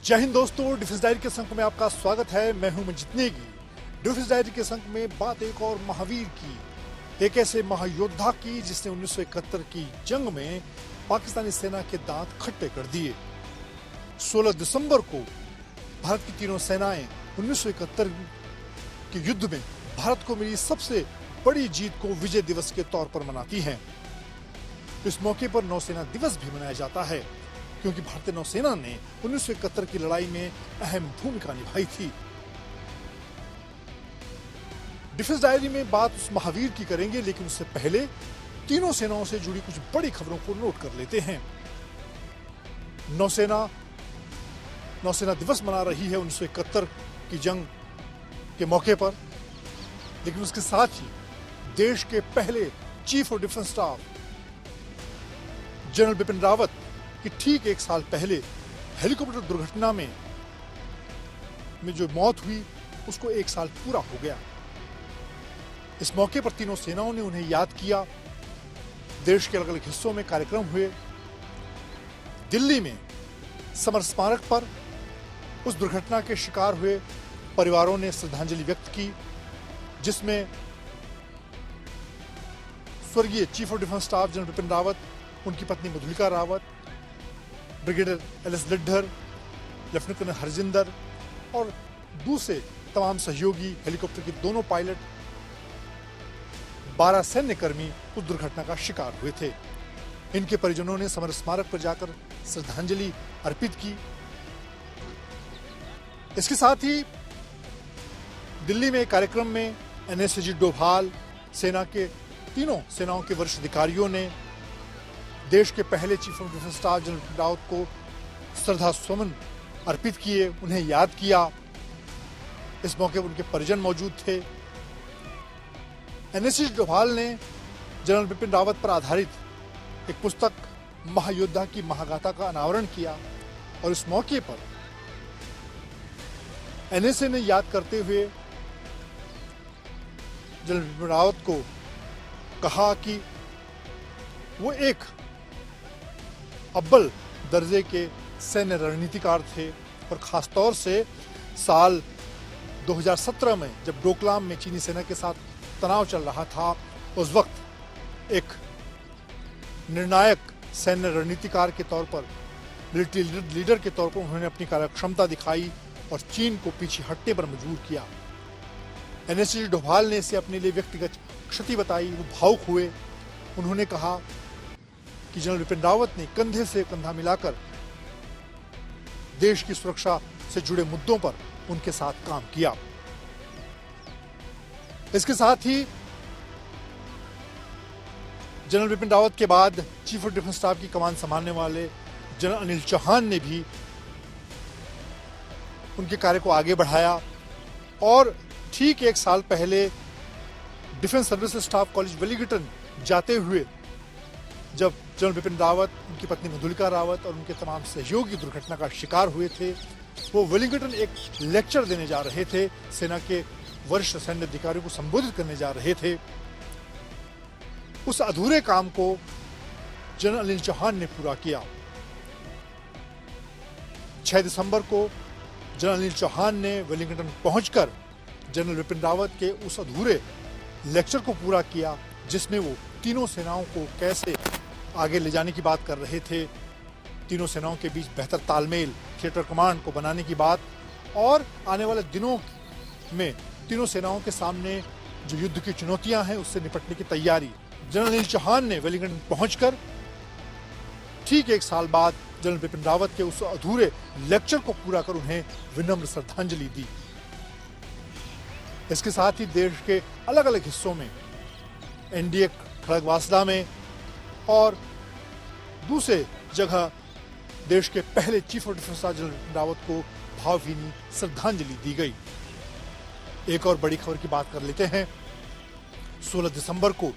जय हिंद दोस्तों, defence diary के संग में आपका स्वागत है। मैं हूं मंजित नेगी। डिफेंस डायरी के संग में बात एक और महावीर की, एक ऐसे महायोद्धा की जिसने 1971 की जंग में पाकिस्तानी सेना के दांत खट्टे कर दिए। 16 दिसंबर को भारत की तीनों सेनाएं 1971 के युद्ध में भारत को मिली सबसे बड़ी जीत को विजय दिवस के तौर पर मनाती हैं। इस मौके पर नौसेना दिवस भी मनाया जाता है, क्योंकि भारतीय नौसेना ने 1971 की लड़ाई में अहम भूमिका निभाई थी। डिफेंस डायरी में बात उस महावीर की करेंगे, लेकिन उससे पहले तीनों सेनाओं से जुड़ी कुछ बड़ी खबरों को नोट कर लेते हैं। नौसेना दिवस मना रही है 1971 की जंग के मौके पर, लेकिन उसके साथ ही देश के पहले chief of defence staff general Bipin Rawat कि ठीक एक साल पहले हेलीकॉप्टर दुर्घटना में जो मौत हुई उसको एक साल पूरा हो गया। इस मौके पर तीनों सेनाओं ने उन्हें याद किया। देश के अलग अलग हिस्सों में कार्यक्रम हुए। दिल्ली में समर स्मारक पर उस दुर्घटना के शिकार हुए परिवारों ने श्रद्धांजलि व्यक्त की, जिसमें स्वर्गीय chief of defence staff general Bipin Rawat, उनकी पत्नी Madhulika Rawat, brigadier L S. Lidder, lieutenant colonel Harjinder और दूसरे तमाम सहयोगी, हेलीकॉप्टर के दोनों पायलट, 12 सैन्य कर्मी उस दुर्घटना का शिकार हुए थे। इनके परिजनों ने समर स्मारक पर जाकर श्रद्धांजलि अर्पित की। इसके साथ ही दिल्ली में कार्यक्रम में एनएसजी डोभाल, सेना के तीनों सेनाओं के वरिष्ठ अधिकारियों ने देश के पहले chief of defence staff general Bipin Rawat को श्रद्धा सुमन अर्पित किए, उन्हें याद किया। इस मौके पर उनके परिजन मौजूद थे। एनएसजी डोभाल ने जनरल बिपिन रावत पर आधारित एक पुस्तक महायोद्धा की महागाथा का अनावरण किया, और इस मौके पर एनएसए ने याद करते हुए जनरल बिपिन रावत को कहा कि वो एक अव्वल दर्जे के सैन्य रणनीतिकार थे, और खासतौर से साल 2017 में जब डोकलाम में चीनी सेना के साथ तनाव चल रहा था, उस वक्त एक निर्णायक सैन्य रणनीतिकार के तौर पर, मिलिट्री लीडर के तौर पर उन्होंने अपनी कार्यक्षमता दिखाई और चीन को पीछे हटने पर मजबूर किया। एनएसजी डोभाल ने इसे अपने लिए व्यक्तिगत क्षति बताई, वो भावुक हुए। उन्होंने कहा कि जनरल बिपिन रावत ने कंधे से कंधा मिलाकर देश की सुरक्षा से जुड़े मुद्दों पर उनके साथ काम किया। इसके साथ ही जनरल बिपिन रावत के बाद चीफ ऑफ डिफेंस स्टाफ की कमान संभालने वाले जनरल अनिल चौहान ने भी उनके कार्य को आगे बढ़ाया, और ठीक एक साल पहले defence service staff college Wellington जाते हुए जब जनरल बिपिन रावत, उनकी पत्नी मधुलिका रावत और उनके तमाम सहयोगी दुर्घटना का शिकार हुए थे, वो वेलिंगटन एक लेक्चर देने जा रहे थे, सेना के वरिष्ठ सैन्य अधिकारियों को संबोधित करने जा रहे थे। उस अधूरे काम को जनरल अनिल चौहान ने पूरा किया। 6 दिसंबर को जनरल अनिल चौहान ने वेलिंगटन पहुंचकर जनरल बिपिन रावत के उस अधूरे लेक्चर को पूरा किया, जिसमें वो तीनों सेनाओं को कैसे आगे ले जाने की बात कर रहे थे, तीनों सेनाओं के बीच बेहतर तालमेल, थिएटर कमांड को बनाने की बात, और आने वाले दिनों में तीनों सेनाओं के सामने जो युद्ध की चुनौतियां हैं उससे निपटने की तैयारी। जनरल अनिल चौहान ने वेलिंगटन पहुंचकर ठीक एक साल बाद जनरल बिपिन रावत के उस अधूरे लेक्चर को पूरा कर उन्हें विनम्र श्रद्धांजलि दी। इसके साथ ही देश के अलग अलग हिस्सों में, एनडीए खड़गवासला में और दूसरे जगह देश के पहले chief of defence staff general Bipin Rawat को भावभीनी श्रद्धांजलि दी गई। एक और बड़ी खबर की बात कर लेते हैं। 16 दिसंबर को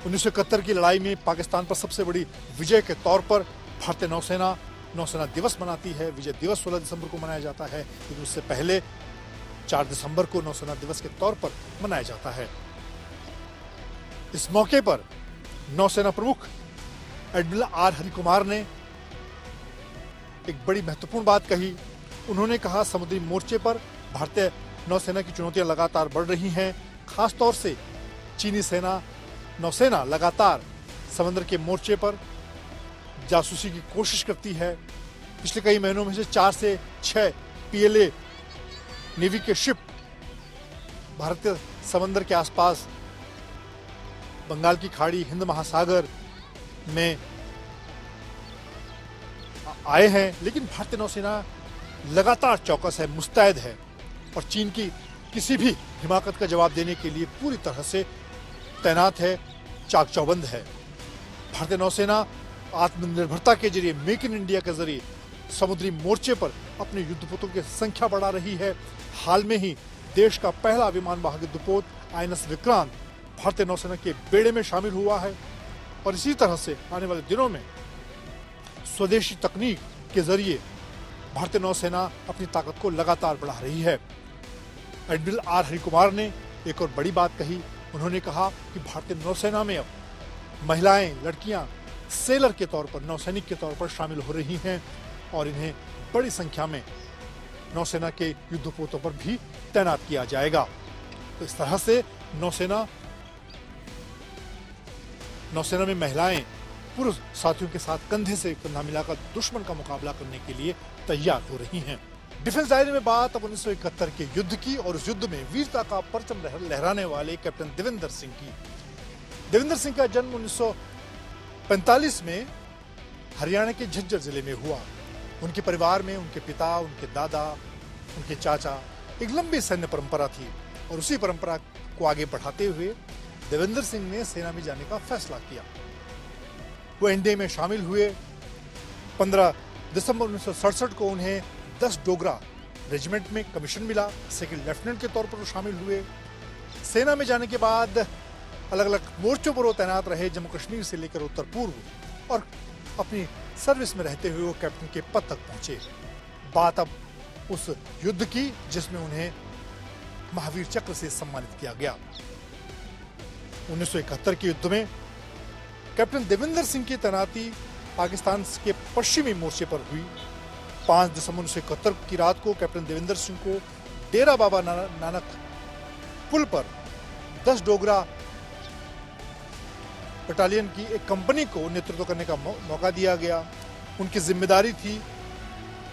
1971 की लड़ाई में पाकिस्तान पर सबसे बड़ी विजय के तौर पर भारतीय नौसेना दिवस मनाती है। विजय दिवस 16 दिसंबर को मनाया जाता है, लेकिन उससे पहले 4 दिसंबर को नौसेना दिवस के तौर पर मनाया जाता है। इस मौके पर नौसेना प्रमुख एडमिरल आर हरिकुमार ने एक बड़ी महत्वपूर्ण बात कही। उन्होंने कहा समुद्री मोर्चे पर भारतीय नौसेना की चुनौतियां लगातार बढ़ रही हैं। खासतौर से चीनी नौसेना लगातार समंदर के मोर्चे पर जासूसी की कोशिश करती है। पिछले कई महीनों में से 4 से 6 पीएलए नेवी के शिप भारतीय समंदर के आसपास बंगाल की खाड़ी, हिंद महासागर में आए हैं, लेकिन भारतीय नौसेना लगातार चौकस है, मुस्तैद है और चीन की किसी भी हिमाकत का जवाब देने के लिए पूरी तरह से तैनात है, चाक चौबंद है। भारतीय नौसेना आत्मनिर्भरता के जरिए, मेक इन इंडिया के जरिए समुद्री मोर्चे पर अपने युद्धपोतों की संख्या बढ़ा रही है। हाल में ही देश का पहला विमान वाहक युद्धपोत आईएनएस विक्रांत भारतीय नौसेना के बेड़े में शामिल हुआ है और इसी तरह से आने वाले दिनों में स्वदेशी तकनीक के जरिए भारतीय नौसेना अपनी ताकत को लगातार बढ़ा रही है। एडमिरल आर हरिकुमार ने एक और बड़ी बात कही। उन्होंने कहा कि भारतीय नौसेना में अब महिलाएं, लड़कियां सेलर के तौर पर, नौसैनिक के तौर पर शामिल हो रही हैं और इन्हें बड़ी संख्या में नौसेना के युद्धपोतों पर भी तैनात किया जाएगा। तो इस तरह से नौसेना में महिलाएं पुरुष साथियों के साथ कंधे से कंधा मिलाकर दुश्मन का मुकाबला करने के लिए तैयार हो रही हैं। डिफेंस डायरी में बात अब 1971 के युद्ध की और उस युद्ध में वीरता का परचम लहराने वाले कैप्टन देवेंद्र सिंह की। देवेंद्र सिंह का जन्म 1945 में हरियाणा के झज्जर जिले में हुआ। उनके परिवार में उनके पिता, उनके दादा, उनके चाचा एक लंबी सैन्य परंपरा थी और उसी परंपरा को आगे बढ़ाते हुए देवेंद्र सिंह ने सेना में जाने का फैसला किया। वो एनडीए में शामिल हुए। 15 दिसंबर 1967 को उन्हें 10 डोगरा रेजिमेंट में कमीशन मिला। सेकंड लेफ्टिनेंट के तौर पर वो शामिल हुए। सेना में जाने के बाद अलग अलग मोर्चों पर वो तैनात रहे, जम्मू कश्मीर से लेकर उत्तर पूर्व, और अपनी सर्विस में रहते हुए वो कैप्टन के पद तक पहुंचे। बात अब उस युद्ध की जिसमें उन्हें महावीर चक्र से सम्मानित किया गया। 1971 के युद्ध में कैप्टन देवेंद्र सिंह की तैनाती पाकिस्तान के पश्चिमी मोर्चे पर हुई। 5 दिसंबर 1971 की रात को कैप्टन देवेंद्र सिंह को डेरा बाबा नानक पुल पर 10 डोगरा बटालियन की एक कंपनी को नेतृत्व करने का मौका दिया गया। उनकी जिम्मेदारी थी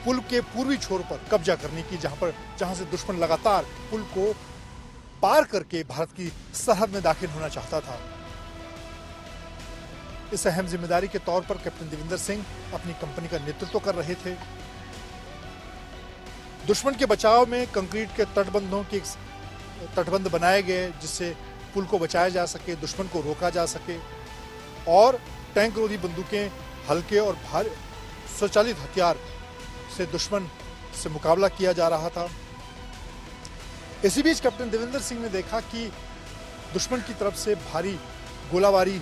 पुल के पूर्वी छोर पर कब्जा करने की, जहां से दुश्मन लगातार पुल को पार करके भारत की सरहद में दाखिल होना चाहता था। इस अहम जिम्मेदारी के तौर पर कैप्टन देवेंद्र सिंह अपनी कंपनी का नेतृत्व कर रहे थे। दुश्मन के बचाव में कंक्रीट के तटबंध बनाए गए जिससे पुल को बचाया जा सके, दुश्मन को रोका जा सके, और टैंक रोधी बंदूकें, हल्के और भारी स्वचालित हथियार से दुश्मन से मुकाबला किया जा रहा था। इसी बीच कैप्टन देवेंद्र सिंह ने देखा कि दुश्मन की तरफ से भारी गोलाबारी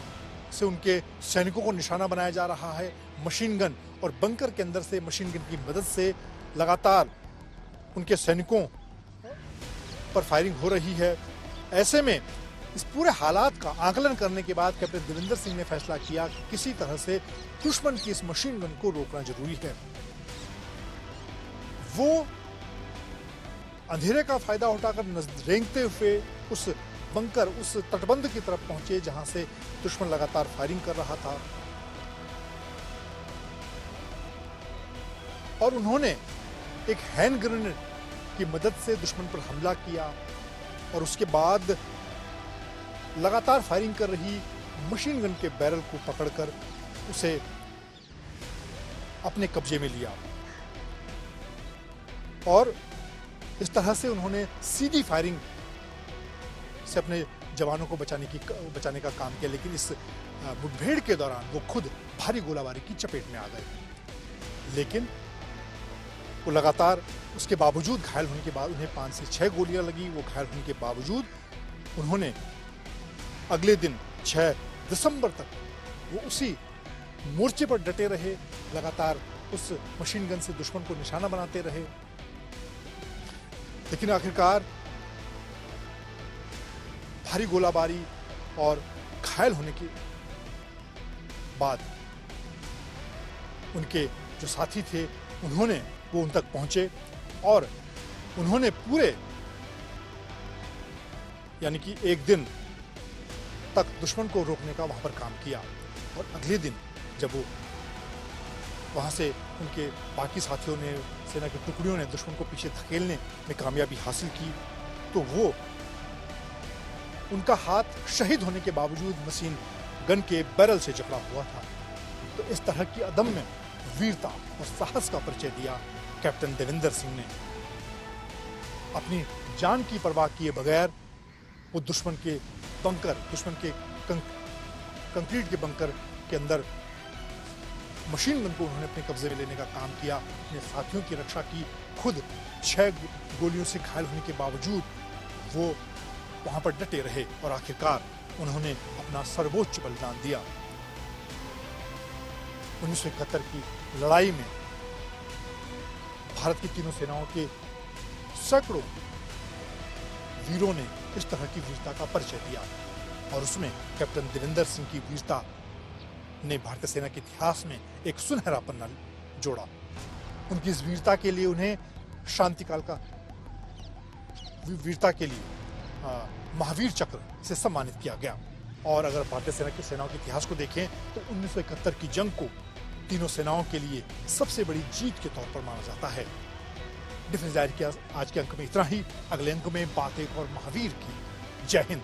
से उनके सैनिकों को निशाना बनाया जा रहा है। मशीन गन और बंकर के अंदर से मशीन गन की मदद से लगातार उनके सैनिकों पर फायरिंग हो रही है। ऐसे में इस पूरे हालात का आकलन करने के बाद कैप्टन देवेंद्र सिंह ने फैसला किया कि किसी तरह से दुश्मन की इस मशीन गन को रोकना जरूरी है। वो अंधेरे का फायदा उठाकर रेंगते हुए उस बंकर, उस तटबंध की तरफ पहुंचे जहां से दुश्मन लगातार फायरिंग कर रहा था, और उन्होंने एक हैंड ग्रेनेड की मदद से दुश्मन पर हमला किया और उसके बाद लगातार फायरिंग कर रही मशीन गन के बैरल को पकड़कर उसे अपने कब्जे में लिया और इस तरह से उन्होंने सीधी फायरिंग से अपने जवानों को बचाने का काम किया। लेकिन इस मुठभेड़ के दौरान वो खुद भारी गोलाबारी की चपेट में आ गए। लेकिन वो लगातार उसके बावजूद, घायल होने के बाद उन्हें 5 से 6 गोलियां लगी। वो घायल होने के बावजूद उन्होंने अगले दिन 6 दिसंबर तक वो उसी मोर्चे पर डटे रहे, लगातार उस मशीन गन से दुश्मन को निशाना बनाते रहे। लेकिन आखिरकार भारी गोलाबारी और घायल होने के बाद उनके जो साथी थे वो उन तक पहुंचे और उन्होंने पूरे यानी कि एक दिन तक दुश्मन को रोकने का वहां पर काम किया। और अगले दिन जब वो वहां से उनके बाकी साथियों ने, सेना की टुकड़ियों ने दुश्मन को पीछे धकेलने में कामयाबी हासिल की, तो वो उनका हाथ शहीद होने के बावजूद मशीन गन के बैरल से जकड़ा हुआ था। तो इस तरह की अदम्य वीरता और साहस का परिचय दिया कैप्टन देवेंद्र सिंह ने। अपनी जान की परवाह किए बगैर वो दुश्मन के बंकर, दुश्मन के कंक्रीट के बंकर के अंदर मशीन गन को उन्होंने अपने कब्जे में लेने का काम किया, अपने साथियों की रक्षा की। खुद 6 गोलियों से घायल होने के बावजूद वो वहां पर डटे रहे और आखिरकार उन्होंने अपना सर्वोच्च बलिदान दिया। 1971 की लड़ाई में भारत की तीनों सेनाओं के सैकड़ों वीरों ने इस तरह की वीरता का परिचय दिया और उसमें कैप्टन देवेंद्र सिंह की वीरता ने भारतीय सेना के इतिहास में एक सुनहरा पन्ना जोड़ा। उनकी इस वीरता के लिए उन्हें शांतिकाल का वीरता के लिए महावीर चक्र से सम्मानित किया गया। और अगर भारतीय सेना की सेनाओं के इतिहास को देखें तो 1971 की जंग को तीनों सेनाओं के लिए सबसे बड़ी जीत के तौर पर माना जाता है। डिफेंस डायरी के आज के अंक में इतना ही। अगले अंक में बात एक और महावीर की। जय हिंद।